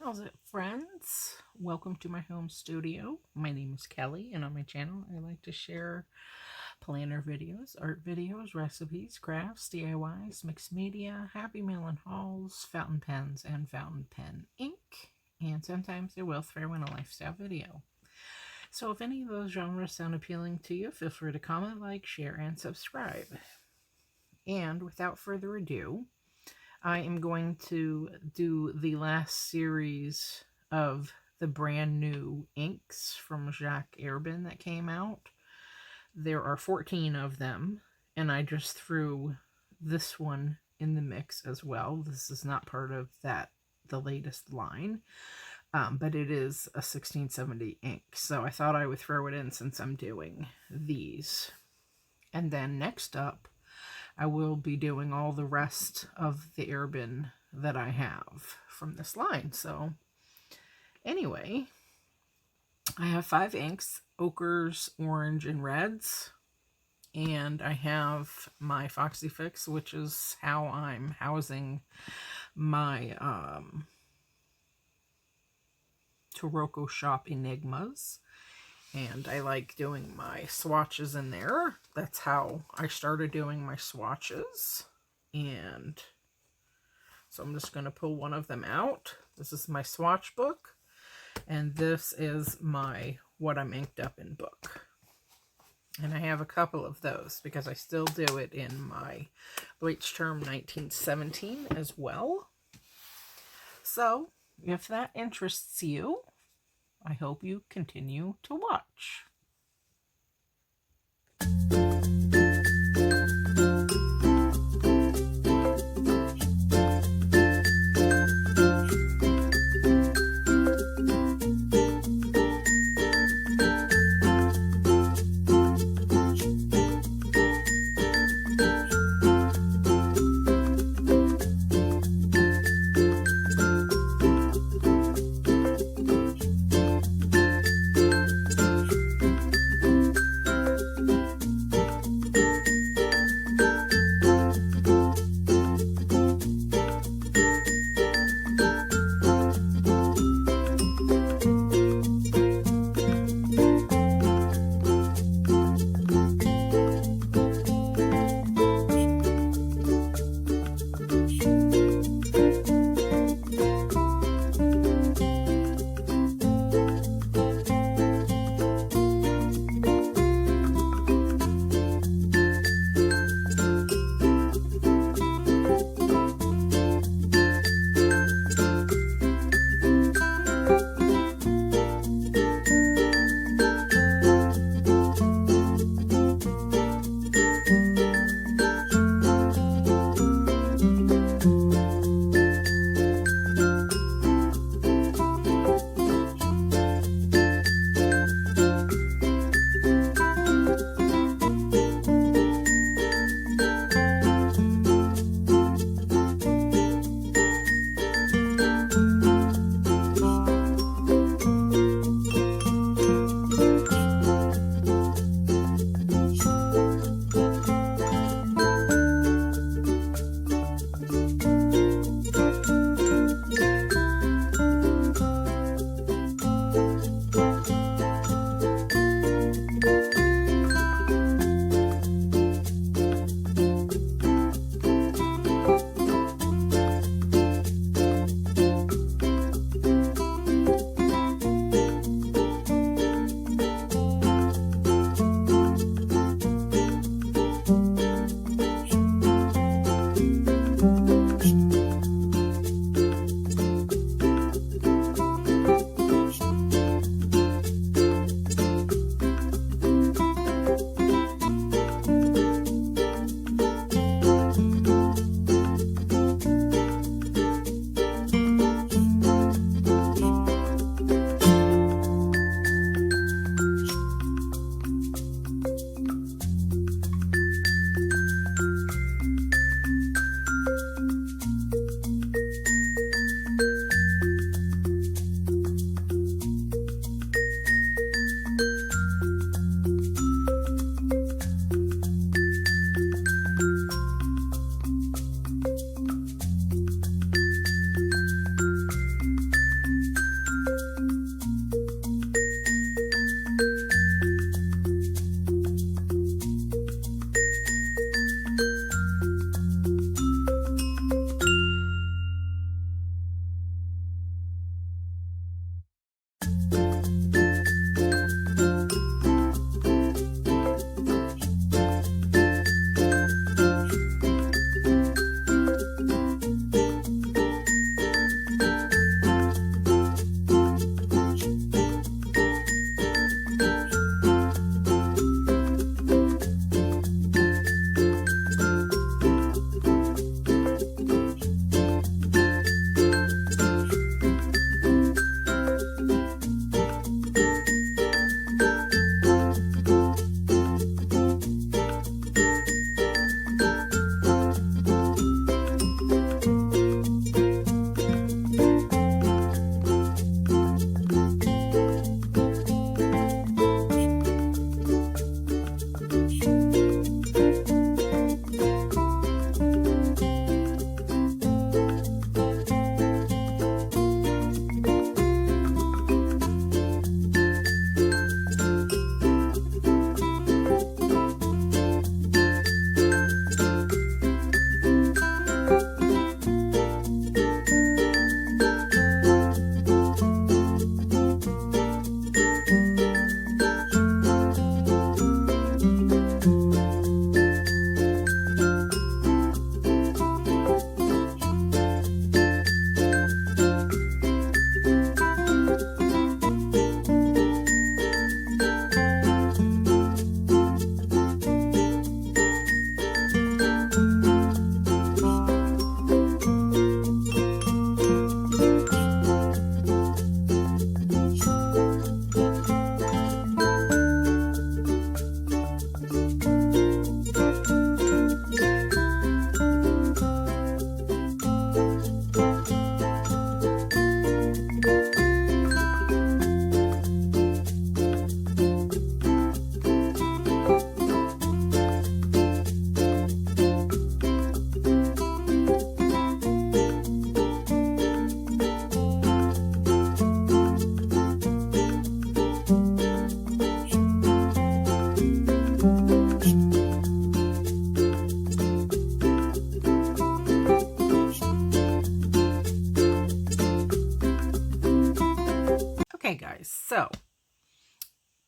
How's it, friends? Welcome to my home studio. My name is Kelly, and on my channel I like to share planner videos, art videos, recipes, crafts, DIYs, mixed media, happy mail and hauls, fountain pens, and fountain pen ink. And sometimes I will throw in a lifestyle video. So if any of those genres sound appealing to you, feel free to comment, like, share, and subscribe. And without further ado, I am going to do the last series of the brand new inks from Jacques Herbin that came out. There are 14 of them, and I just threw this one in the mix as well. This is not part of the latest line, but it is a 1670 ink, so I thought I would throw it in since I'm doing these. And then next up, I will be doing all the rest of the Herbin that I have from this line. So anyway, I have 5 inks: ochres, orange, and reds. And I have my Foxy Fix, which is how I'm housing my Taroko Shop Enigmas. And I like doing my swatches in there. That's how I started doing my swatches. And so I'm just going to pull one of them out. This is my swatch book. And this is my What I'm Inked Up In book. And I have a couple of those because I still do it in my Bulletjournal 1917 as well. So if that interests you, I hope you continue to watch.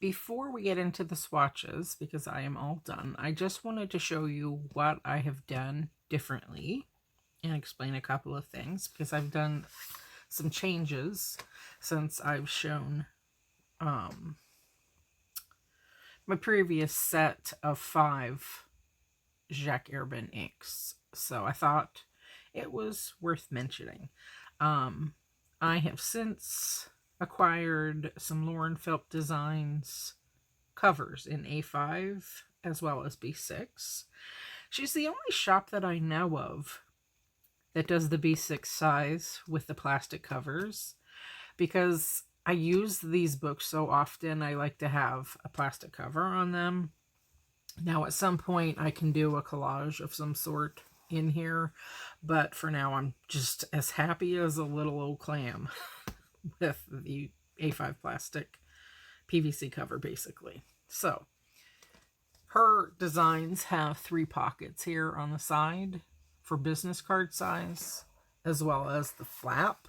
Before we get into the swatches, because I am all done, I just wanted to show you what I have done differently and explain a couple of things, because I've done some changes since I've shown my previous set of 5 Jacques Herbin inks. So I thought it was worth mentioning. I have since acquired some Lauren Philp Designs covers in A5 as well as B6. She's the only shop that I know of that does the B6 size with the plastic covers, because I use these books so often. I like to have a plastic cover on them. Now at some point I can do a collage of some sort in here, but for now I'm just as happy as a little old clam with the A5 plastic PVC cover basically. So her designs have 3 pockets here on the side for business card size, as well as the flap.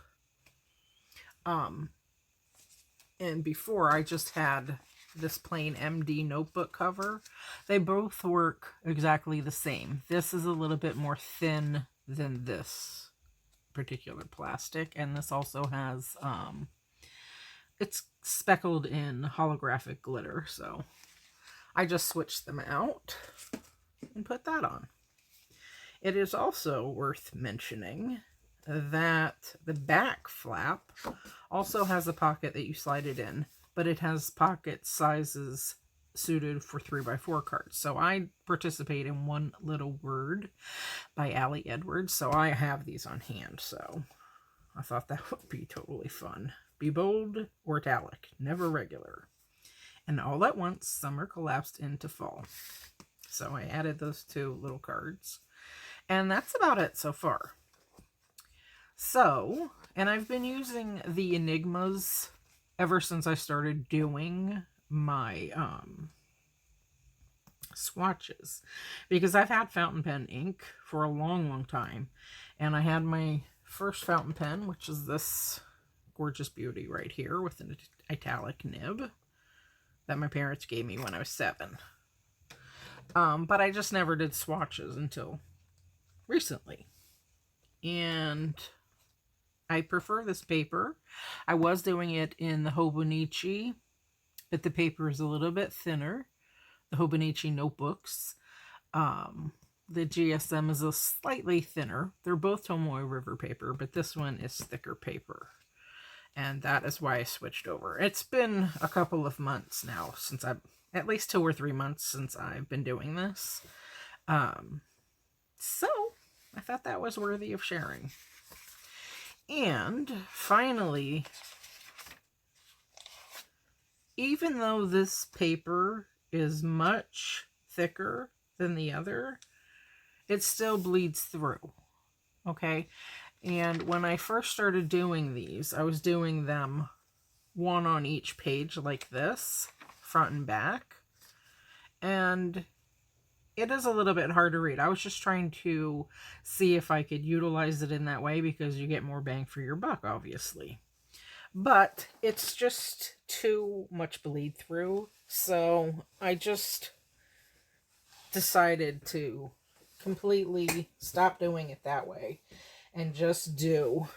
And before I just had this plain MD notebook cover. They both work exactly the same. This is a little bit more thin than this particular plastic, and this also has it's speckled in holographic glitter, so I just switched them out and put that on. It is also worth mentioning that the back flap also has a pocket that you slide it in, but it has pocket sizes suited for 3x4 cards. So I participate in One Little Word by Allie Edwards, so I have these on hand, so I thought that would be totally fun. Be bold or italic, never regular. And all at once, summer collapsed into fall. So I added those 2 little cards. And that's about it so far. So, and I've been using the Enigmas ever since I started doing my swatches, because I've had fountain pen ink for a long time, and I had my first fountain pen, which is this gorgeous beauty right here with an italic nib that my parents gave me when I was 7. But I just never did swatches until recently, and I prefer this paper. I was doing it in the Hobonichi, but the paper is a little bit thinner. The Hobonichi notebooks. The GSM is a slightly thinner. They're both Tomoe River paper, but this one is thicker paper. And that is why I switched over. It's been a couple of months now since at least 2 or 3 months since I've been doing this. So I thought that was worthy of sharing. And finally, even though this paper is much thicker than the other, it still bleeds through, okay? And when I first started doing these, I was doing them 1 on each page like this, front and back, and it is a little bit hard to read. I was just trying to see if I could utilize it in that way, because you get more bang for your buck, obviously. But it's just too much bleed through, so I just decided to completely stop doing it that way and just do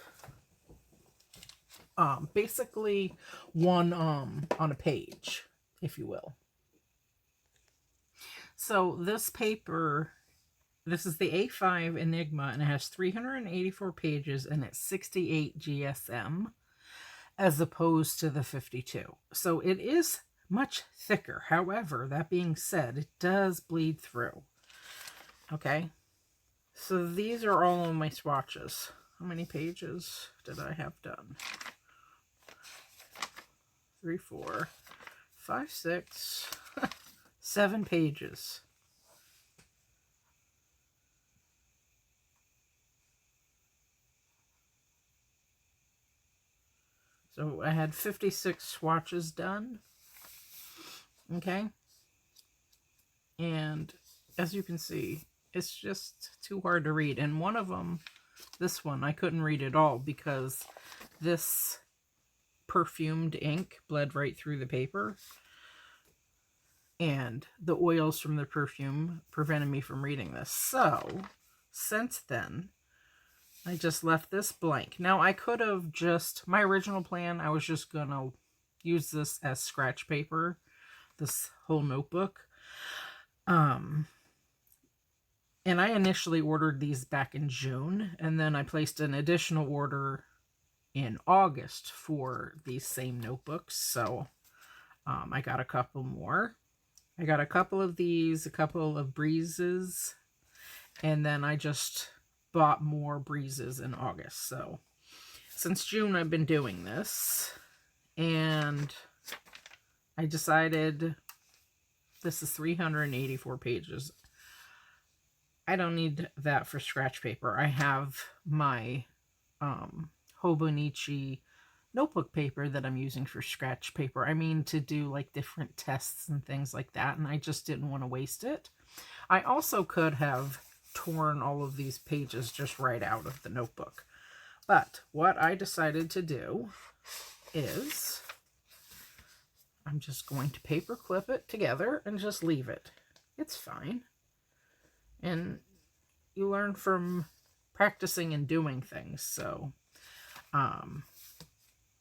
basically 1 on a page, if you will. So this paper, this is the A5 Enigma, and it has 384 pages, and it's 68 GSM as opposed to the 52. So it is much thicker. However, that being said, it does bleed through. Okay, so these are all of my swatches. How many pages did I have done? 3, 4, 5, 6, 7 pages. So I had 56 swatches done. Okay. And as you can see, it's just too hard to read. And one of them, this one, I couldn't read at all because this perfumed ink bled right through the paper. and the oils from the perfume prevented me from reading this. So, since then, I just left this blank. Now, I could have just, my original plan, I was just going to use this as scratch paper, this whole notebook. And I initially ordered these back in June, and then I placed an additional order in August for these same notebooks. So, I got a couple more. I got a couple of these, a couple of breezes, and then I just bought more breezes in August. So since June I've been doing this, and I decided this is 384 pages. I don't need that for scratch paper. I have my Hobonichi notebook paper that I'm using for scratch paper. I mean, to do like different tests and things like that, and I just didn't want to waste it. I also could have torn all of these pages just right out of the notebook, but what I decided to do is I'm just going to paper clip it together and just leave it. It's fine, and you learn from practicing and doing things. So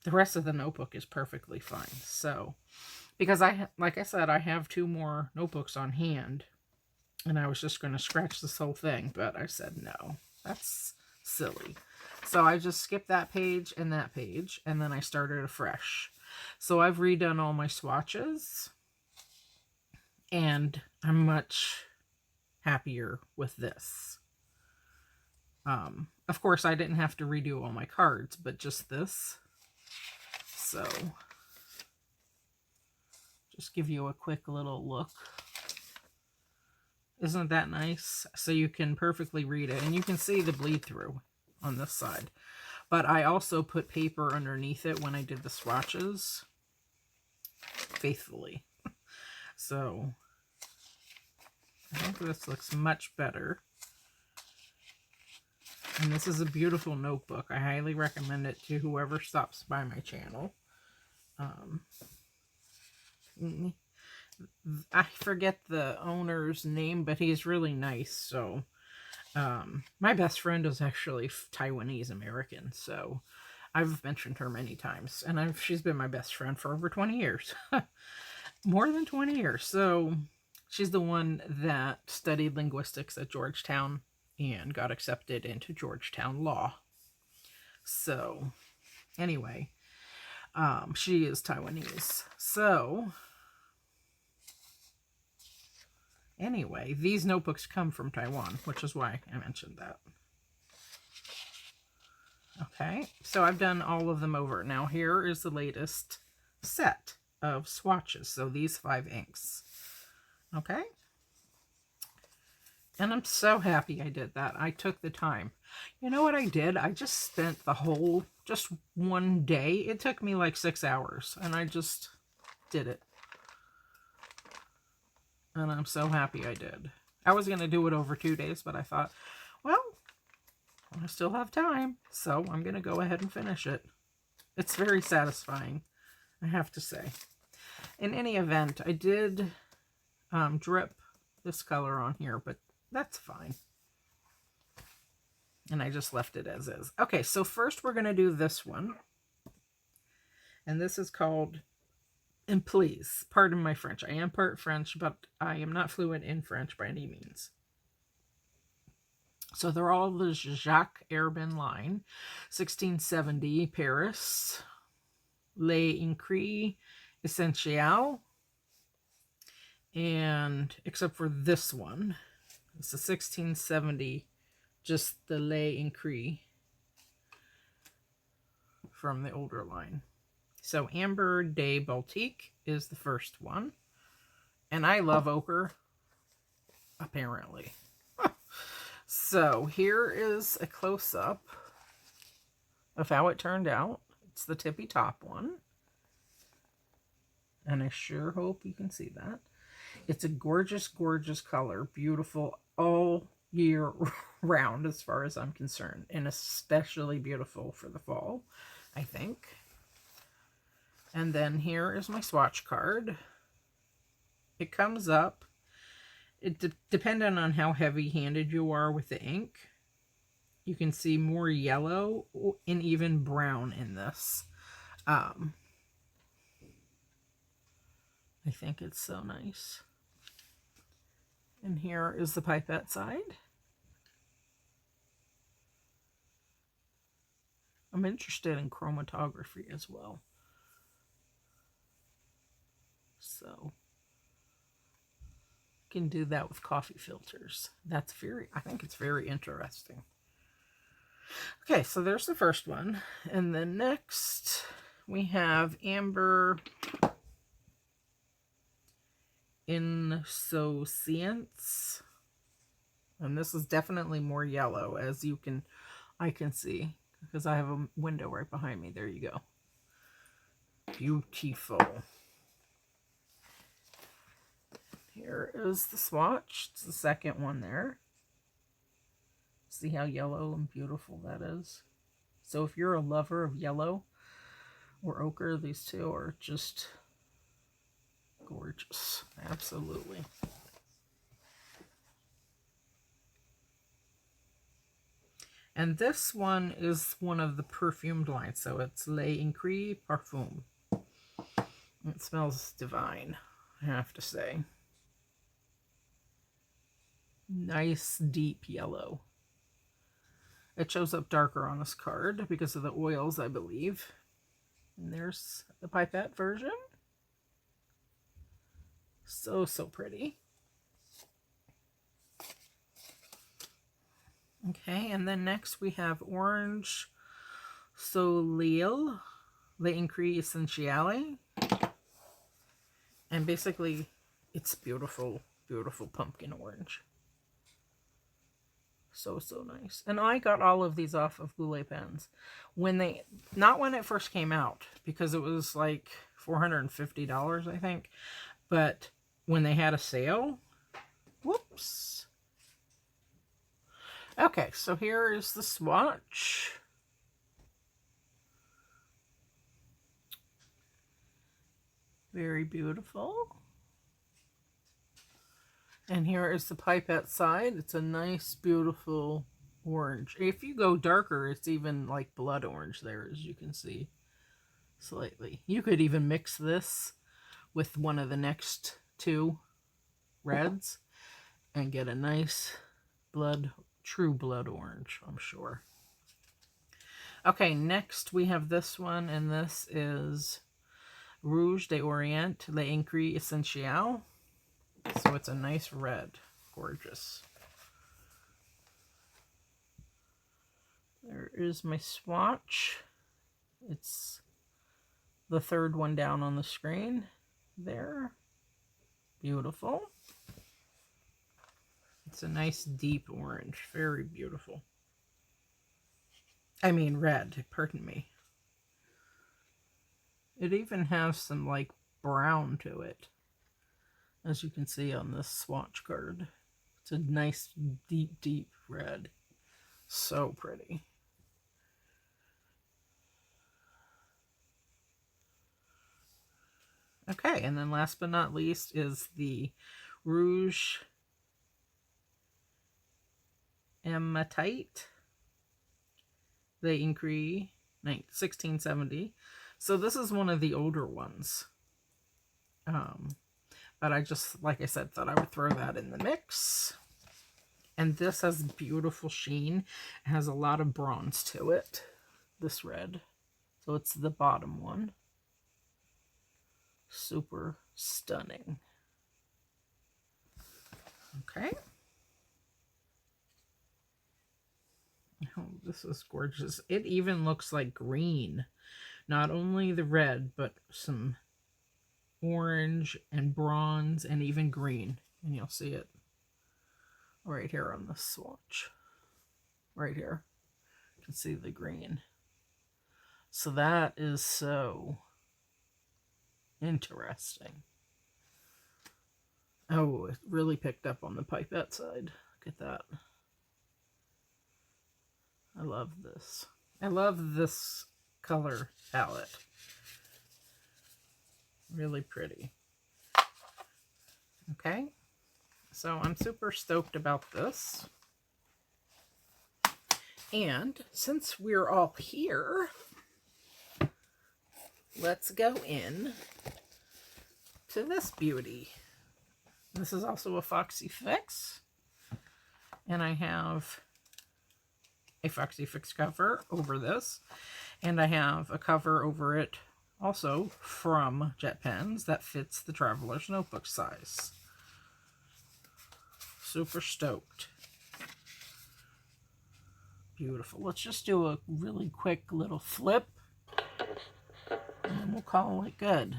the rest of the notebook is perfectly fine. So, because like I said, I have 2 more notebooks on hand, and I was just going to scratch this whole thing, but I said, no, that's silly. So I just skipped that page, and then I started afresh. So I've redone all my swatches, and I'm much happier with this. Of course, I didn't have to redo all my cards, but just this. So, just give you a quick little look. Isn't that nice? So you can perfectly read it, and you can see the bleed through on this side. But I also put paper underneath it when I did the swatches, faithfully. So, I think this looks much better. And this is a beautiful notebook. I highly recommend it to whoever stops by my channel. I forget the owner's name, but he's really nice. So, my best friend is actually Taiwanese American. So, I've mentioned her many times. And she's been my best friend for over 20 years. More than 20 years. So, she's the one that studied linguistics at Georgetown and got accepted into Georgetown Law. So, anyway, she is Taiwanese. So, anyway, these notebooks come from Taiwan, which is why I mentioned that. Okay, so I've done all of them over. Now, here is the latest set of swatches. So, these 5 inks. Okay? And I'm so happy I did that. I took the time. You know what I did? I just spent the whole, just one day. It took me like 6 hours. And I just did it. And I'm so happy I did. I was going to do it over 2 days, but I thought, well, I still have time. So I'm going to go ahead and finish it. It's very satisfying, I have to say. In any event, I did drip this color on here, but that's fine. And I just left it as is. Okay, so first we're going to do this one. And this is called, and please, pardon my French. I am part French, but I am not fluent in French by any means. So they're all the Jacques Herbin line. 1670, Paris. Les Incris Essentiels. And except for this one, it's a 1670, just the Les Incris from the older line. So Amber de Baltique is the first one. And I love ochre, apparently. So here is a close-up of how it turned out. It's the tippy top one. And I sure hope you can see that. It's a gorgeous, gorgeous color. Beautiful all year round as far as I'm concerned. And especially beautiful for the fall, I think. And then here is my swatch card. it comes up. Depending on how heavy-handed you are with the ink, you can see more yellow and even brown in this. I think it's so nice. And here is the pipette side. I'm interested in chromatography as well. So can do that with coffee filters. I think it's very interesting. Okay, so there's the first one. And then next we have Amber Insouciance. And this is definitely more yellow, as I can see, because I have a window right behind me. There you go. Beautiful. Here is the swatch. It's the second one there. See how yellow and beautiful that is? So if you're a lover of yellow or ochre, these two are just gorgeous. Absolutely. And this one is one of the perfumed lines. So it's Lakeridge Parfum. It smells divine, I have to say. Nice deep yellow. It shows up darker on this card because of the oils, I believe. And there's the pipette version. So, so pretty. Okay, and then next we have Orange Soleil Lakeridge Essentiale. And basically, it's beautiful, beautiful pumpkin orange. So, so nice. And I got all of these off of Goulet Pens. Not when it first came out, because it was like $450, I think. But when they had a sale, whoops. Okay, so here is the swatch. Very beautiful. And here is the pipette side. It's a nice, beautiful orange. If you go darker, it's even like blood orange there, as you can see, slightly. You could even mix this with one of the next two reds and get a nice true blood orange, I'm sure. Okay, next we have this one, and this is Rouge d'Orient Lakeridge Essentiale. So it's a nice red. Gorgeous. There is my swatch. It's the third one down on the screen. There. Beautiful. It's a nice deep orange. Very beautiful. I mean red, pardon me. It even has some like brown to it, as you can see on this swatch card. It's a nice deep, deep red. So pretty. Okay, and then last but not least is the Rouge Hematite. Lakeridge 1670. So this is one of the older ones. But I just, like I said, thought I would throw that in the mix. And this has beautiful sheen. It has a lot of bronze to it, this red. So it's the bottom one. Super stunning. Okay. Oh, this is gorgeous. It even looks like green. Not only the red, but some orange and bronze and even green. And you'll see it right here on the swatch. Right here. You can see the green. So that is so interesting. Oh, it really picked up on the pipette side. Look at that. I love this. I love this color palette. Really pretty. Okay, so I'm super stoked about this. And since we're all here, let's go in to this beauty. This is also a Foxy Fix. And I have a Foxy Fix cover over this. And I have a cover over it also from Jet Pens that fits the Traveler's Notebook size. Super stoked. Beautiful. Let's just do a really quick little flip. And then we'll call it good.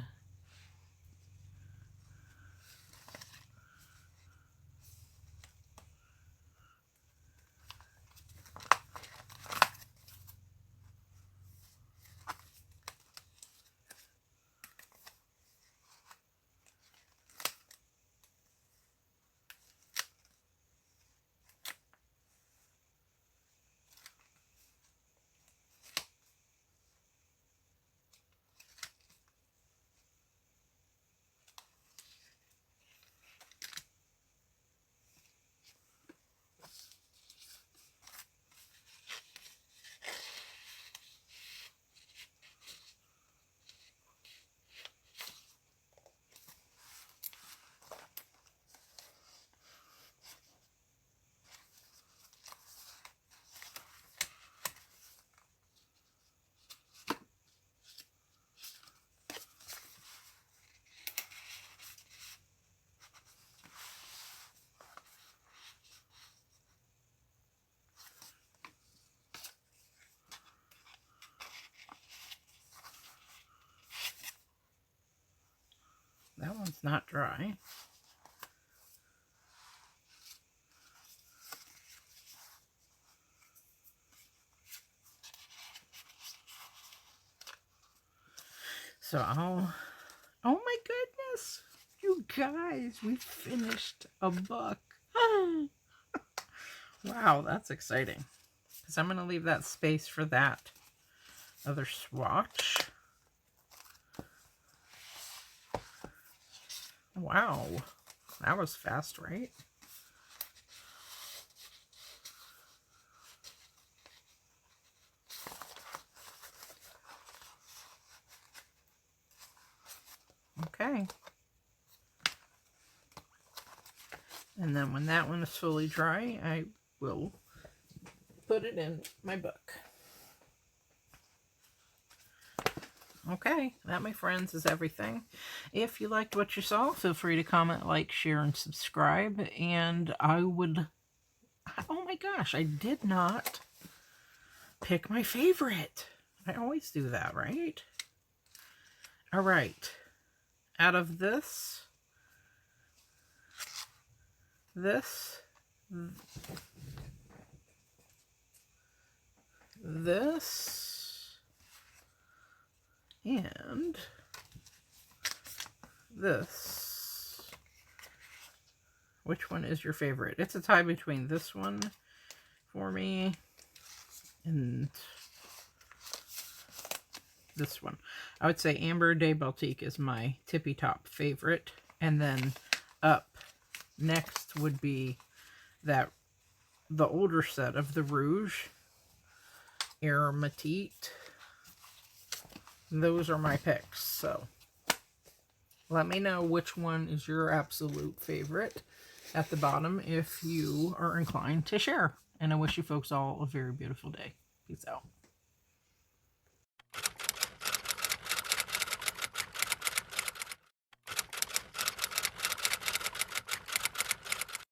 That one's not dry. So oh my goodness, you guys, we finished a book. Wow, that's exciting. Because I'm going to leave that space for that other swatch. Wow, that was fast, right? Okay. And then when that one is fully dry, I will put it in my book. Okay, that, my friends, is everything. If you liked what you saw, feel free to comment, like, share, and subscribe. And I would... Oh my gosh, I did not pick my favorite. I always do that, right? All right. Out of this, this, and this. Which one is your favorite? It's a tie between this one for me and this one. I would say Amber de Baltique is my tippy top favorite. And then up next would be the older set of the Rouge Aromatite. Those are my picks. So let me know which one is your absolute favorite at the bottom if you are inclined to share. And I wish you folks all a very beautiful day. Peace out.